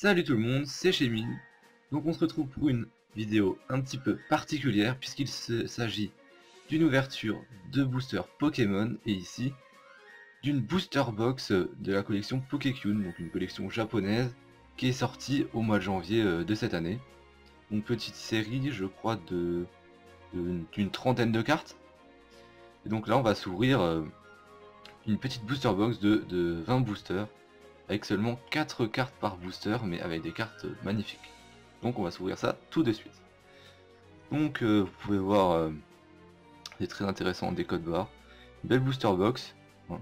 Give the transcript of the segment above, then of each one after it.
Salut tout le monde, c'est Chemine. Donc on se retrouve pour une vidéo un petit peu particulière puisqu'il s'agit d'une ouverture de booster Pokémon et ici d'une booster box de la collection Pokécune, donc une collection japonaise qui est sortie au mois de janvier de cette année. Une petite série, je crois, d'une trentaine de cartes. Et donc là on va s'ouvrir une petite booster box de 20 boosters avec seulement 4 cartes par booster mais avec des cartes magnifiques. Donc on va s'ouvrir ça tout de suite. Donc vous pouvez voir c'est très intéressant, des codes barres, une belle booster box, hein.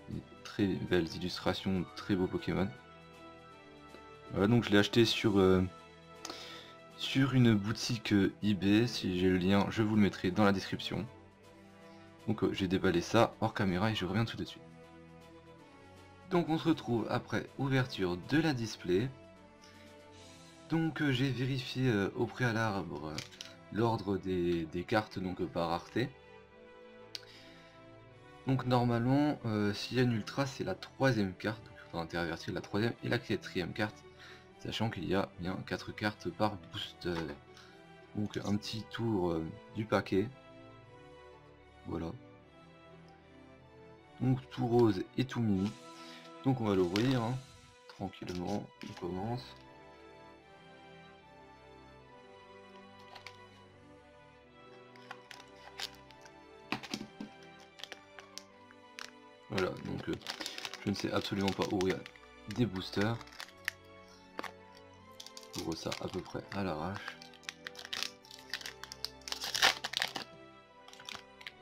Des très belles illustrations, très beaux Pokémon. Voilà, donc je l'ai acheté sur une boutique eBay, si j'ai le lien je vous le mettrai dans la description. Donc j'ai déballé ça hors caméra et je reviens tout de suite. Donc on se retrouve après ouverture de la display. Donc j'ai vérifié au préalable l'ordre des cartes donc par rareté. Donc normalement s'il y a une ultra c'est la troisième carte, donc il faudra intervertir la troisième et la quatrième carte, sachant qu'il y a bien 4 cartes par booster. Donc un petit tour du paquet. Voilà. Donc tout rose et tout mini. Donc on va l'ouvrir hein, tranquillement, on commence. Voilà, donc je ne sais absolument pas ouvrir des boosters. J'ouvre ça à peu près à l'arrache.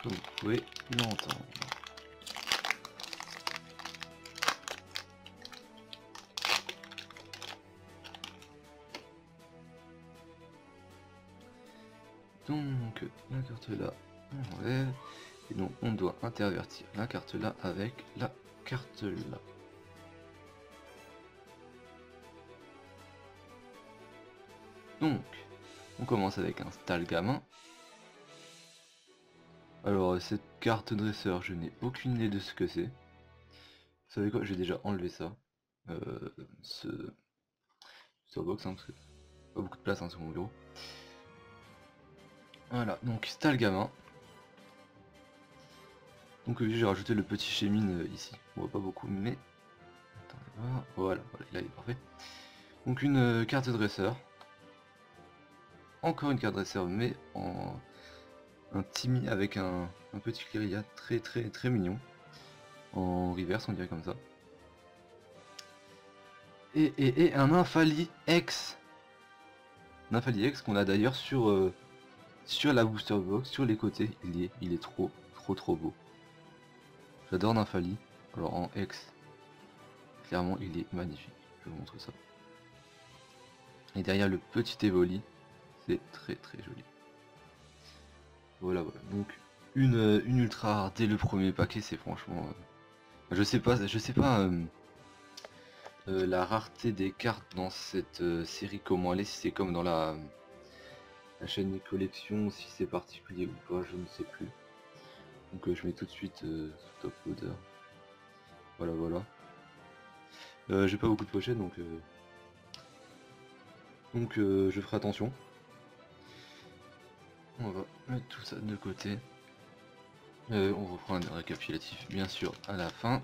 Comme vous pouvez l'entendre. Donc la carte là, on enlève. Et donc on doit intervertir la carte là avec la carte là. Donc on commence avec un Stalgamin. Alors cette carte dresseur, je n'ai aucune idée de ce que c'est. Vous savez quoi, j'ai déjà enlevé ça. Ce box hein, parce que pas beaucoup de place hein, sur mon bureau. Voilà, donc Stalgamin. Donc j'ai rajouté le petit Chemine ici. On voit pas beaucoup mais... Attendez, voilà, là il est parfait. Donc une carte dresseur. Encore une carte dresseur mais en un Timmy avec un petit Clérilia très mignon. En reverse on dirait comme ça. Et un Infali X. Un Infali X qu'on a d'ailleurs sur la booster box, sur les côtés. Il est trop beau. J'adore Nymphalie. Alors en X, clairement il est magnifique. Je vous montre ça. Et derrière le petit Evoli, c'est très joli. Voilà. Donc une ultra rare dès le premier paquet, c'est franchement... je sais pas la rareté des cartes dans cette série, comment elle est, si c'est comme dans la chaîne collection, si c'est particulier ou pas, je ne sais plus. Donc je mets tout de suite top loader. Voilà. J'ai pas beaucoup de pochettes donc je ferai attention. On va mettre tout ça de côté. On reprend un récapitulatif bien sûr à la fin.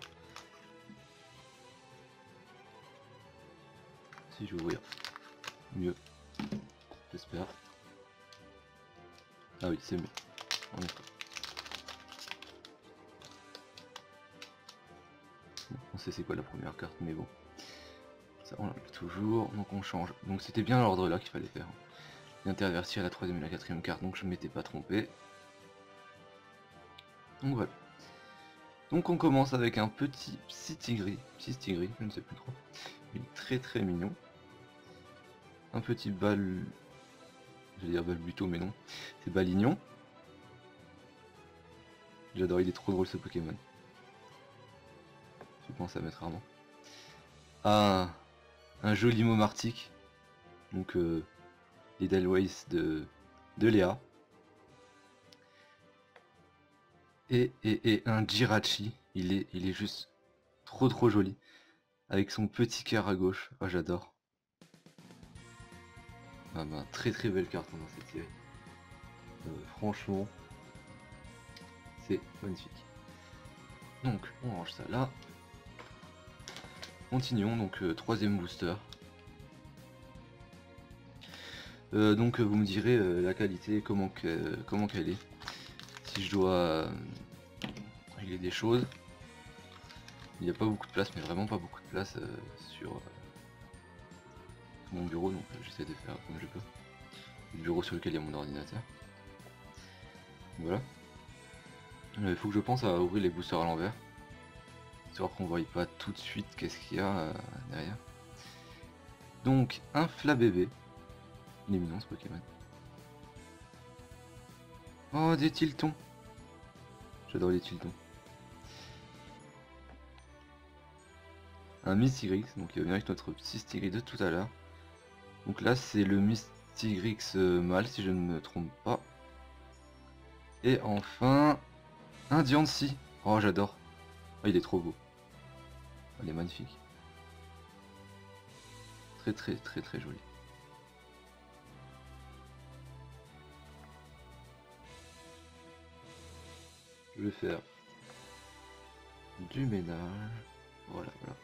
Si je vais ouvrir mieux, j'espère. Ah oui, c'est mieux. En effet. On sait c'est quoi la première carte, mais bon. Ça on l'enlève toujours, donc on change. Donc c'était bien l'ordre là qu'il fallait faire. Intervertir la troisième et la quatrième carte, donc je ne m'étais pas trompé. Donc voilà. Donc on commence avec un petit Psystigris, je ne sais plus trop. Il est très mignon. Un petit j'allais dire Balbuto mais non, c'est Balignon. J'adore, il est trop drôle ce Pokémon. Je pense à mettre rarement. Ah, un joli Momartic. Donc Edelweiss de Léa. Et un Jirachi, il est juste trop joli. avec son petit cœur à gauche. Oh, j'adore. Ah bah, très très belle carte dans cette série. Franchement, c'est magnifique. Donc, on range ça là. Continuons, donc troisième booster. Donc vous me direz la qualité, comment qu'elle est. Si je dois régler des choses. Il n'y a pas beaucoup de place, mais vraiment pas beaucoup de place sur mon bureau, donc j'essaie de faire comme je peux. Le bureau sur lequel il y a mon ordinateur. Voilà. Il faut que je pense à ouvrir les boosters à l'envers. Histoire qu'on ne voit pas tout de suite qu'est-ce qu'il y a derrière. Donc un Flabébé. Il est mignon ce Pokémon. Oh, des Tiltons. J'adore les Tiltons. Un Mystigrix, donc il va bien avec notre petit Stigrix de tout à l'heure. Donc là c'est le Mystigrix mâle si je ne me trompe pas. Et enfin un Diancie. Oh, j'adore. Oh, il est trop beau. Il est magnifique. Très très très très joli. Je vais faire du ménage. Voilà, voilà.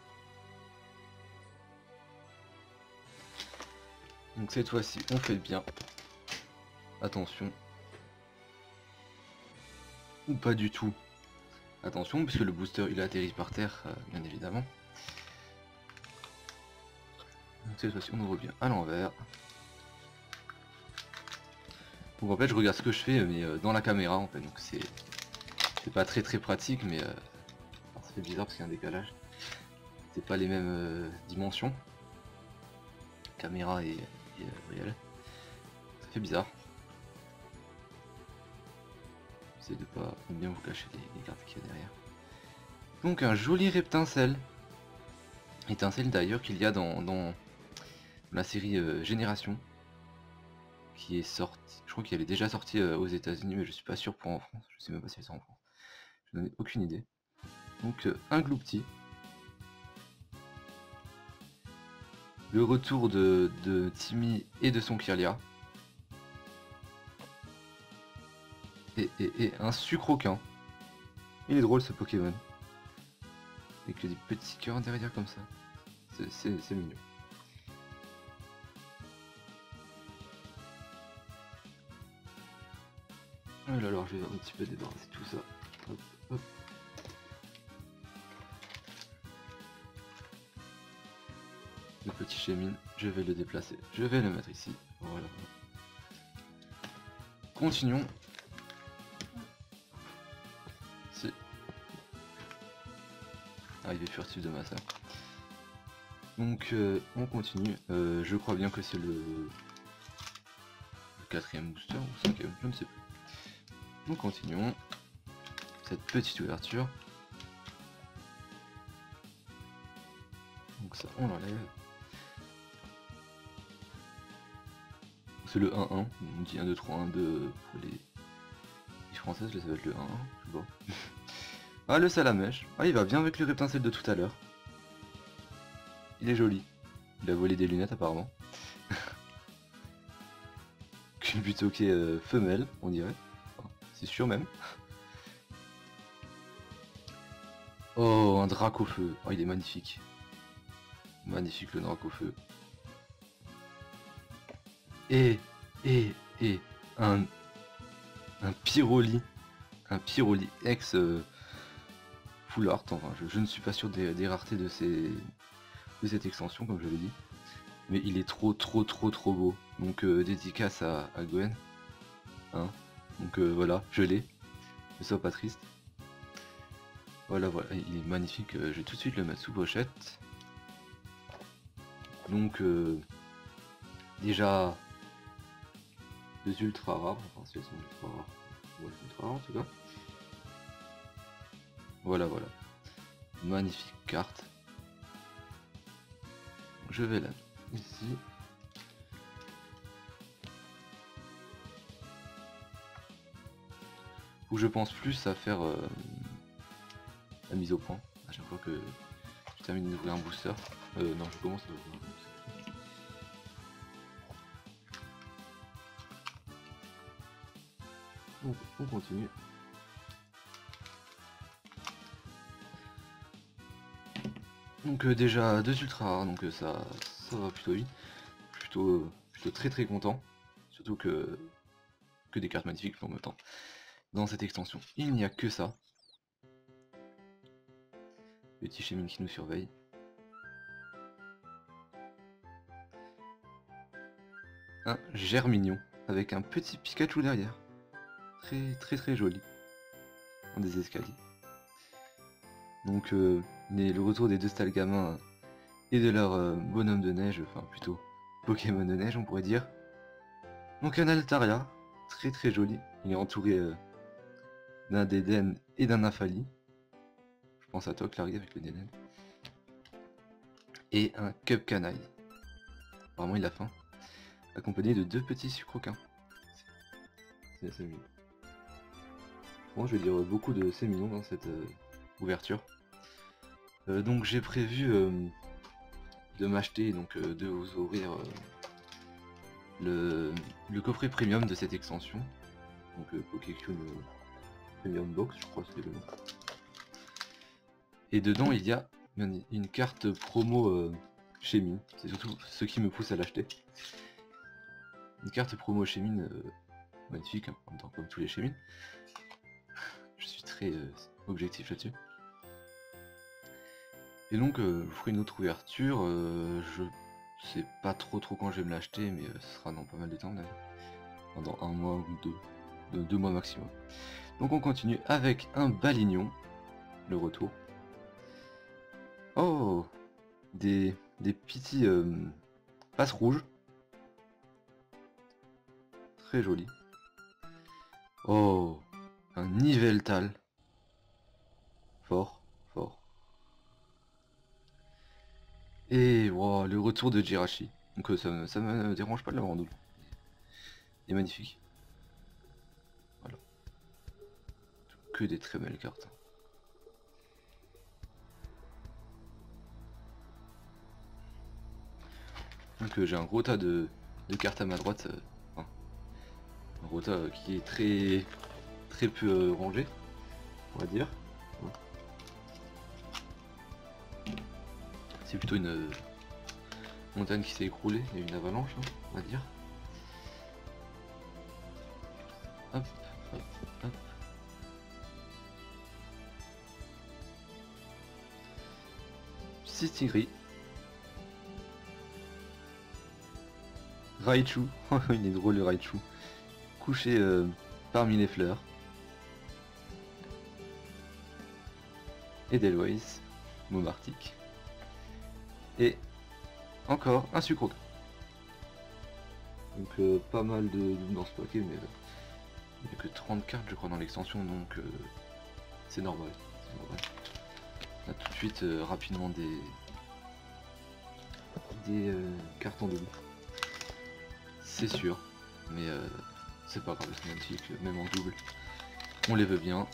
Donc cette fois-ci, on fait bien. Attention. Ou pas du tout. Attention, puisque le booster il atterrit par terre, bien évidemment. Donc cette fois-ci, on ouvre bien à l'envers. Donc en fait, je regarde ce que je fais, mais dans la caméra en fait. Donc c'est pas très très pratique, mais ça fait bizarre parce qu'il y a un décalage. C'est pas les mêmes dimensions. Caméra et réel. Ça fait bizarre. J'essaie de pas bien vous cacher les cartes qu'il y a derrière. Donc un joli Reptincelle. Étincelle d'ailleurs qu'il y a dans la série Génération. Qui est sortie. Je crois qu'elle est déjà sortie aux États-Unis, mais je suis pas sûr pour en France. Je sais même pas si elle sort en France. Je n'en ai aucune idée. Donc un Gloupti. Le retour de Timmy et de son Kirlia. Et un Sucroquin. Il est drôle ce Pokémon. Avec des petits cœurs derrière comme ça. C'est mignon. Alors je vais un petit peu débarrasser tout ça. Hop, hop. Le petit Chémine, je vais le déplacer. Je vais le mettre ici. Voilà. Continuons. C'est... Arrivé furtif de ma sœur. Donc on continue. Je crois bien que c'est le quatrième booster ou cinquième, je ne sais plus. Nous continuons cette petite ouverture. Donc ça on l'enlève. C'est le 1-1, on dit 1, 2, 3, 1, 2 pour les françaises, là ça va être le 1-1, je sais pas. Ah, le Salamèche, ah il va bien avec le Reptincelle de tout à l'heure. Il est joli. Il a volé des lunettes apparemment. Plutôt qu'est femelle, on dirait. Enfin, c'est sûr même. Oh, un Dracofeu. Oh, il est magnifique. Magnifique le Dracofeu. Et un Pyroli. Un Pyroli ex full art. Enfin, je ne suis pas sûr des raretés de cette extension, comme je l'ai dit. Mais il est trop beau. Donc dédicace à Gwen. Hein, donc voilà, je l'ai. Ne sois pas triste. Voilà, il est magnifique. Je vais tout de suite le mettre sous pochette. Donc déjà deux ultra rares. Enfin si elles sont ultra rares. Ouais, ultra rares en tout cas. Voilà. Magnifique carte. Je vais la mettre ici. Où je pense plus à faire la mise au point à chaque fois que je termine d'ouvrir un booster. Non, je commence à ouvrir un booster. Donc, on continue. Donc déjà 2 ultra rares, donc ça va plutôt vite. Plutôt très content. Surtout que des cartes magnifiques en même temps. Dans cette extension, il n'y a que ça. Petit Shaymin qui nous surveille. Un Germignon avec un petit Pikachu derrière. Très joli. En des escaliers. Donc le retour des deux Stalgamins et de leur bonhomme de neige, enfin plutôt Pokémon de neige on pourrait dire. Donc un Altaria, très joli. Il est entouré d'un Dédenne et d'un Nymphalie. Je pense à toi Clary avec le Dédenne. Et un Cubcanaille. Apparemment il a faim. Accompagné de 2 petits sucroquins. C'est assez mignon. Bon, je vais dire beaucoup de c'est mignon dans cette ouverture. Donc j'ai prévu de m'acheter, donc de vous ouvrir le coffret premium de cette extension. Donc Pokécune Premium Box, je crois que c'est le nom. Et dedans il y a une carte promo Shaymin, c'est surtout ce qui me pousse à l'acheter. Une carte promo Shaymin magnifique, hein, en même temps comme tous les Shaymin. Je suis très objectif là-dessus. Et donc je vous ferai une autre ouverture, je sais pas trop quand je vais me l'acheter, mais ce sera dans pas mal de temps d'ailleurs. Dans 1 mois ou 2 mois maximum. Donc on continue avec un Balignon, le retour. Oh, des petits passes rouges. Très joli. Oh, un Niveltal. Fort. Et wow, le retour de Jirachi. Donc ça me dérange pas de l'avoir en double. Il est magnifique. Voilà. Que des très belles cartes. Donc j'ai un gros tas de cartes à ma droite. Un gros tas qui est très peu rangé, on va dire. C'est plutôt une montagne qui s'est écroulée, il y a une avalanche, hein, on va dire. Hop. Sitigri. Raichu, il est drôle le Raichu. Couché parmi les fleurs. Edelweiss, Momartic. Et encore un Sucroquin. Donc pas mal de dans ce paquet, mais il n'y a que 30 cartes je crois dans l'extension, donc c'est normal. On a tout de suite rapidement des cartes en double. C'est sûr, mais c'est pas grave, c'est magnifique, même en double. On les veut bien.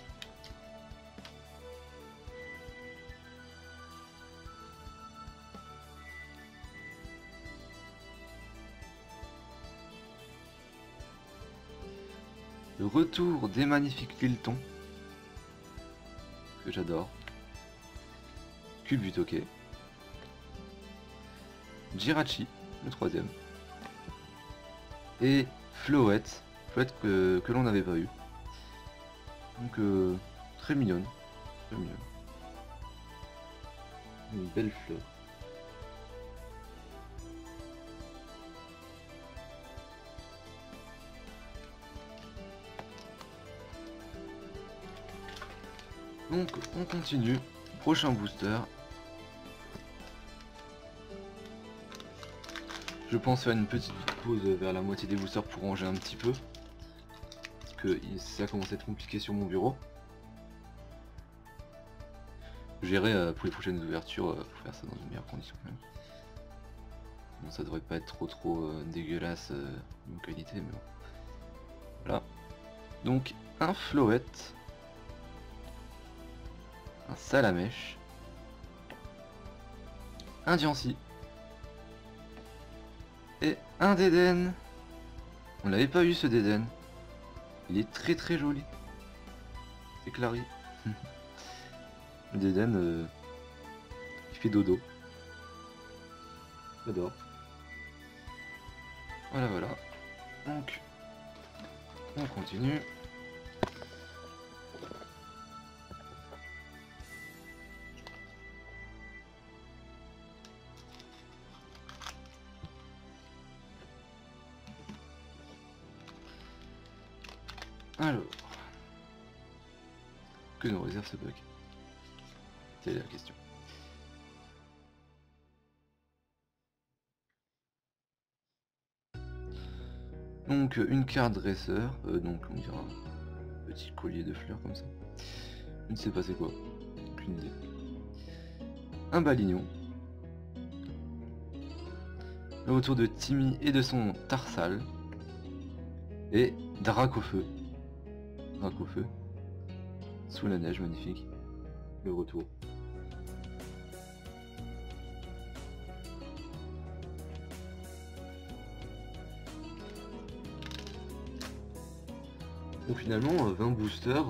Le retour des magnifiques Lilton, que j'adore. Culbutoke. Jirachi, le 3ème. Et Floette que l'on n'avait pas eu. Donc très mignonne. Une belle fleur. Donc on continue, prochain booster. Je pense faire une petite pause vers la moitié des boosters pour ranger un petit peu. Parce que ça commence à être compliqué sur mon bureau. Je verrai pour les prochaines ouvertures, pour faire ça dans une meilleure condition quand même. Bon, ça devrait pas être trop dégueulasse en qualité, mais bon. Voilà. Donc un Floette. Un Salamèche. un Diancie. Et un Deden. On l'avait pas eu ce Deden. Il est très très joli. C'est Clary. Le Deden qui fait dodo. J'adore. Voilà voilà. Donc on continue. Alors, que nous réserve ce bug? C'est la question. Donc une carte dresseur, donc on dirait un petit collier de fleurs comme ça. Je ne sais pas c'est quoi, aucune idée. Un balignon. Le retour de Timmy et de son Tarsal. Et Dracofeu. Dracofeu. Sous la neige, magnifique. Le retour. Donc finalement 20 boosters,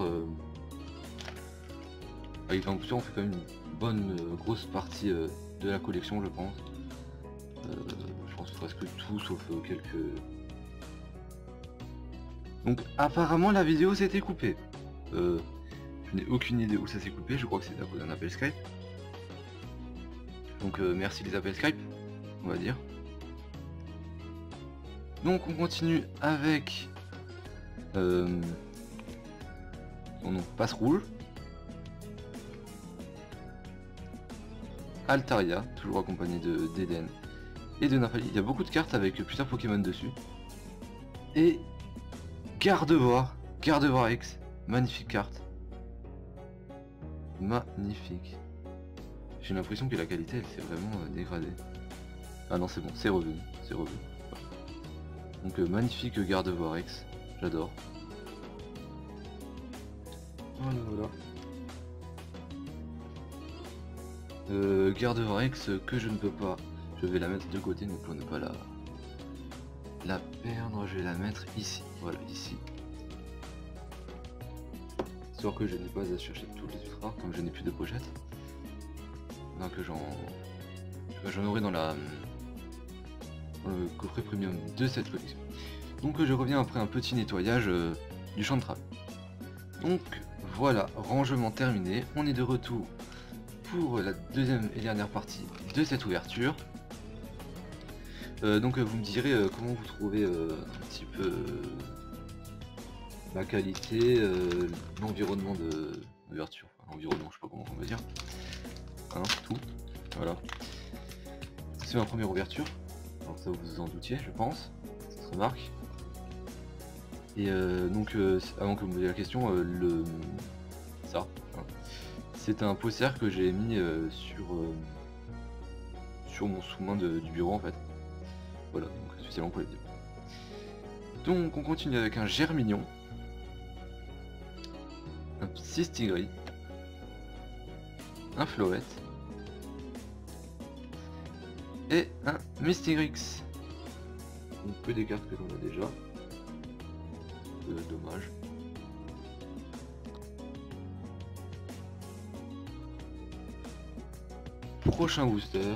avec 20 boosters on fait quand même une bonne grosse partie de la collection je pense. Je pense presque tout sauf quelques... Donc apparemment la vidéo s'était coupée. Je n'ai aucune idée où ça s'est coupé, je crois que c'est à cause d'un appel Skype. Donc merci les appels Skype, on va dire. Donc on continue avec... son nom, Passe-Rouge. Altaria, toujours accompagné de d'Eden et de Nymphalie. Il y a beaucoup de cartes avec plusieurs Pokémon dessus. Et Gardevoir, Gardevoir X, magnifique carte. Magnifique. J'ai l'impression que la qualité elle s'est vraiment dégradée. Ah non c'est bon, c'est revenu, c'est revenu. Voilà. Donc magnifique Gardevoir X, j'adore. Voilà voilà. Gardevoir X que je ne peux pas. Je vais la mettre de côté donc pour ne pas la perdre. Je vais la mettre ici. Voilà, ici. Histoire que je n'ai pas à chercher tous les ultras comme je n'ai plus de pochette. Donc j'en aurai dans le coffret premium de cette collection. Donc je reviens après un petit nettoyage du champ de travail. Donc voilà, rangement terminé. On est de retour pour la deuxième et dernière partie de cette ouverture. Donc vous me direz comment vous trouvez un petit peu la qualité, l'environnement de l'ouverture. Enfin, l'environnement, je sais pas comment on va dire. Hein, tout. Voilà. C'est ma première ouverture. Alors ça vous vous en doutiez, je pense. Ça se remarque. Et donc avant que vous me posiez la question, ça. Hein. C'est un poster que j'ai mis sur mon sous-main du bureau en fait. Voilà, donc spécialement pour les vidéos. Donc on continue avec un Germignon, un Psystigris, un Floette et un Mystigrix. Donc peu des cartes que l'on a déjà. Dommage. Prochain booster.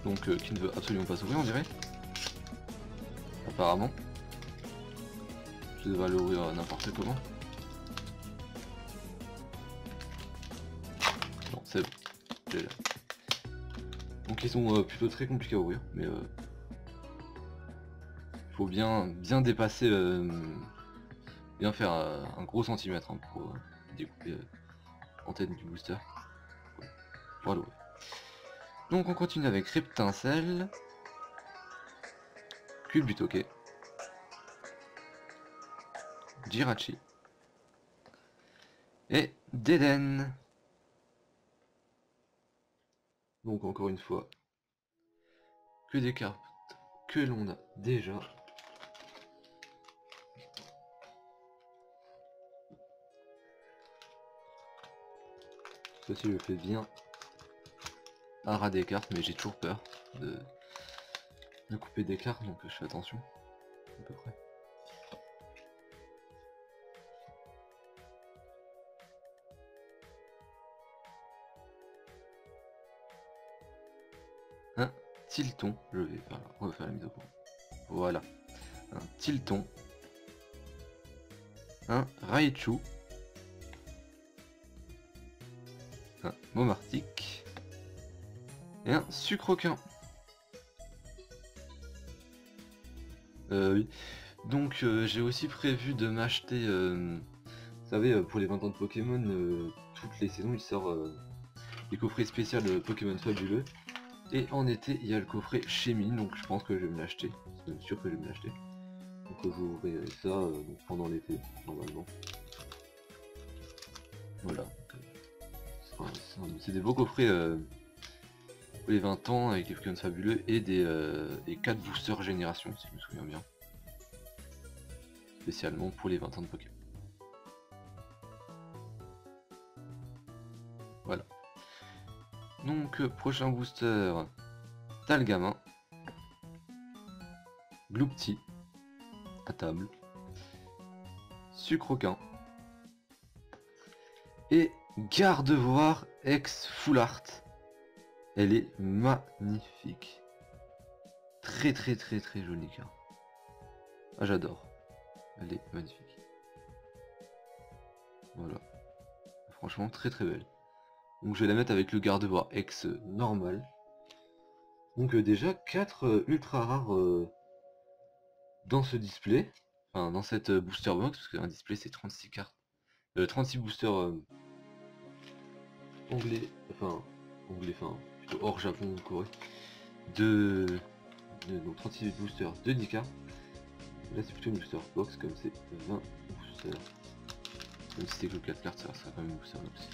Donc qui ne veut absolument pas s'ouvrir on dirait. Apparemment. Je devrais l'ouvrir n'importe comment. Non c'est bon. J'ai là. Donc ils sont plutôt très compliqués à ouvrir, mais faut bien dépasser, bien faire un gros centimètre hein, pour découper l'antenne du booster. Voilà. Donc on continue avec Reptincelle, Culbutoke, Jirachi et Deden. Donc encore une fois, que des cartes que l'on a déjà. Ceci je fais bien à ras des cartes, mais j'ai toujours peur de couper des cartes, donc je fais attention à peu près. Un Tilton, je vais refaire la mise au point. Voilà, un Tilton, un Raichu, un Momartic et un Sucroquin. Oui. Donc j'ai aussi prévu de m'acheter, vous savez, pour les 20 ans de Pokémon, toutes les saisons il sort des coffrets spéciaux de Pokémon fabuleux. Et en été il y a le coffret Chemie, donc je pense que je vais me l'acheter. C'est sûr que je vais me l'acheter. Donc j'ouvrirai ça donc pendant l'été, normalement. Voilà. C'est des beaux coffrets pour les 20 ans avec des Pokémon fabuleux et des 4 boosters génération, si je me souviens bien. Spécialement pour les 20 ans de Pokémon. Voilà. Donc prochain booster, Talgamin, Gloupti, à table, Sucroquin, et Gardevoir ex Full Art. Elle est magnifique. Très jolie carte. Ah j'adore. Elle est magnifique. Voilà. Franchement très belle. Donc je vais la mettre avec le Gardevoir ex normal. Donc déjà 4 ultra rares dans ce display. Enfin dans cette booster box, parce qu'un display c'est 36 cartes. 36 boosters anglais, enfin plutôt hors Japon ou Corée. Donc 36 boosters de 10 cartes. Là c'est plutôt une booster box comme c'est 20 boosters. Même si c'est que 4 cartes, ça sera quand même une booster box.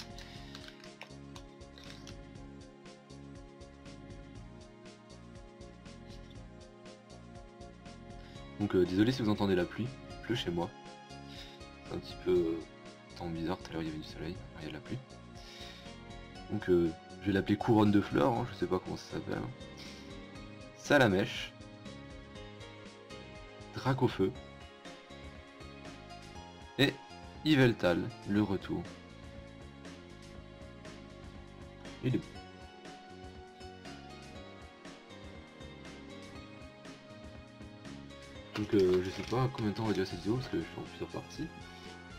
Donc désolé si vous entendez la pluie, il pleut chez moi. C'est un petit peu temps bizarre, tout à l'heure il y avait du soleil, il y a de la pluie. Donc je vais l'appeler couronne de fleurs, hein, je sais pas comment ça s'appelle. Salamèche, Dracofeu et Yveltal, le retour. Il est beau. Donc je sais pas combien de temps on va durer cette vidéo parce que je suis en plusieurs parties.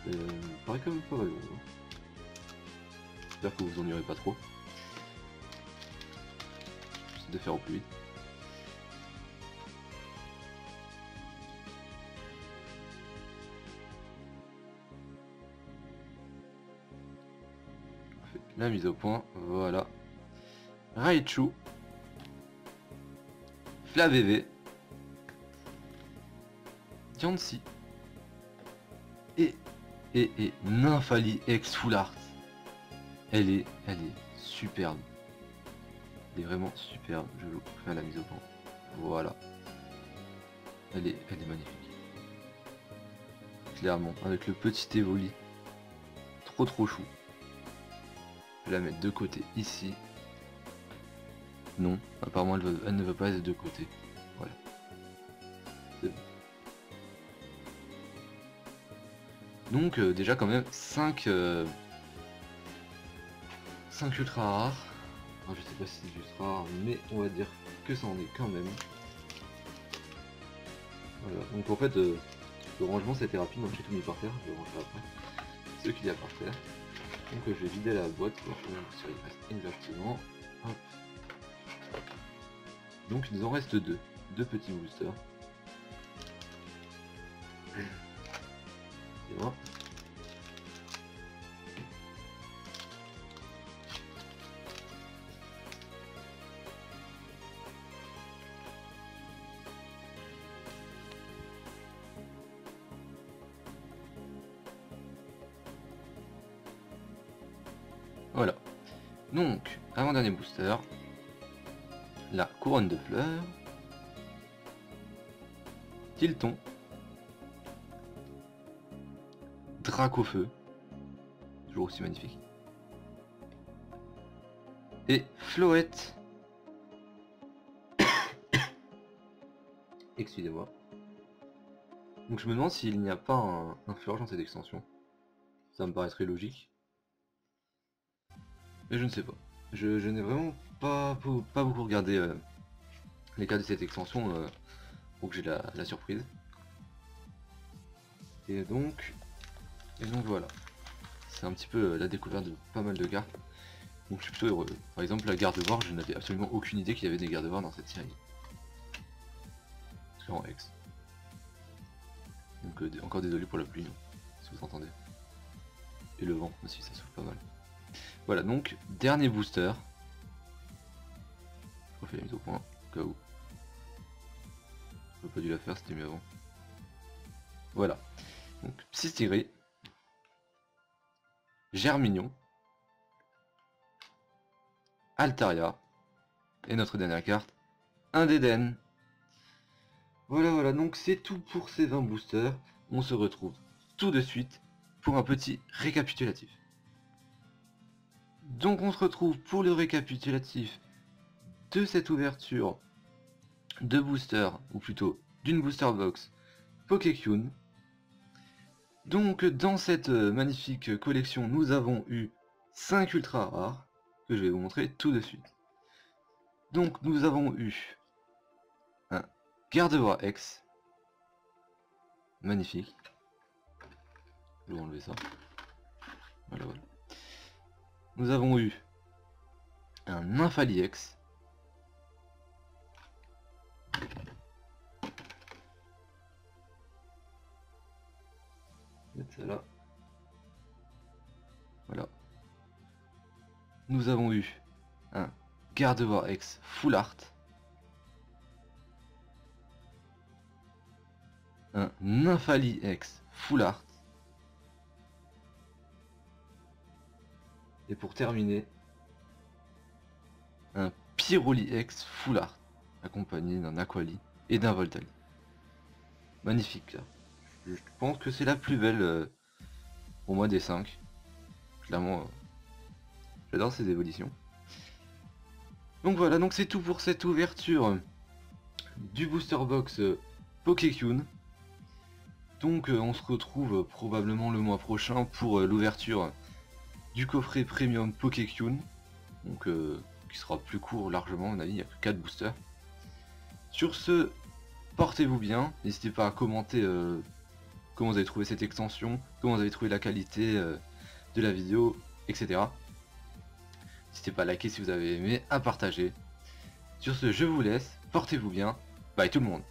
Il paraît quand même pas mal long. Hein. J'espère que vous ennuierez pas trop. J'essaie de faire au plus vite. On fait la mise au point, voilà. Raichu, Flavévé, Diancie et Nymphali ex Full Art. Elle est superbe. Elle est vraiment superbe. Je vous fais la mise au point. Voilà. Elle est magnifique. Clairement, avec le petit évoli. Trop chou. Je vais la mettre de côté ici. Non, apparemment elle ne veut pas être de côté. Voilà. C'est bon. Donc déjà quand même 5 ultra rares. Alors, je sais pas si c'est ultra rare, mais on va dire que ça en est quand même. Voilà, donc en fait le rangement c'était rapide, donc j'ai tout mis par terre, je vais ranger après ce qu'il y a par terre. Donc je vais vider la boîte pour voir si il reste exactement. Hop. Donc il nous en reste deux petits boosters. Et voilà. Voilà. Donc, avant-dernier booster. la couronne de fleurs, Tilton, Dracofeu, toujours aussi magnifique, et Floette. Excusez-moi. Donc je me demande s'il n'y a pas un Florge dans cette extension. Ça me paraîtrait logique. Mais je ne sais pas. Je n'ai vraiment pas beaucoup regardé les cas de cette extension pour que j'ai la surprise. Et donc voilà. C'est un petit peu la découverte de pas mal de cartes. Donc je suis plutôt heureux. Par exemple la Gardevoir, je n'avais absolument aucune idée qu'il y avait des Gardevoirs dans cette série. C'est en X. Donc encore désolé pour la pluie, hein, si vous entendez. Et le vent aussi, ça souffle pas mal. Voilà, donc dernier booster. Je refais la mise au point, au cas où. J'aurais pas dû la faire, c'était mieux avant. Voilà. Donc Psystigris, Germignon, Altaria, et notre dernière carte, un Dédenne. Voilà, donc c'est tout pour ces 20 boosters. On se retrouve tout de suite pour un petit récapitulatif. Donc on se retrouve pour le récapitulatif de cette ouverture de booster, ou plutôt d'une booster box Pokécune. Donc dans cette magnifique collection, nous avons eu 5 ultra rares, que je vais vous montrer tout de suite. Donc nous avons eu un Gardevoir X, magnifique. Je vais enlever ça. Voilà. Nous avons eu un Nymphali X. Mettre ça là. Voilà. Nous avons eu un Gardevoir X Full Art. Un Nymphali X Full Art. Et pour terminer, un Pyroli X Full Art, accompagné d'un Aquali et d'un Voltali. Magnifique. Je pense que c'est la plus belle pour moi des 5. Clairement, j'adore ces évolutions. Donc voilà, donc c'est tout pour cette ouverture du booster box Pokécune. Donc on se retrouve probablement le mois prochain pour l'ouverture du coffret premium Pokécune, donc qui sera plus court largement, à mon avis, il n'y a que 4 boosters. Sur ce, portez-vous bien, n'hésitez pas à commenter comment vous avez trouvé cette extension, comment vous avez trouvé la qualité de la vidéo, etc. N'hésitez pas à liker si vous avez aimé, à partager. Sur ce, je vous laisse, portez-vous bien, bye tout le monde.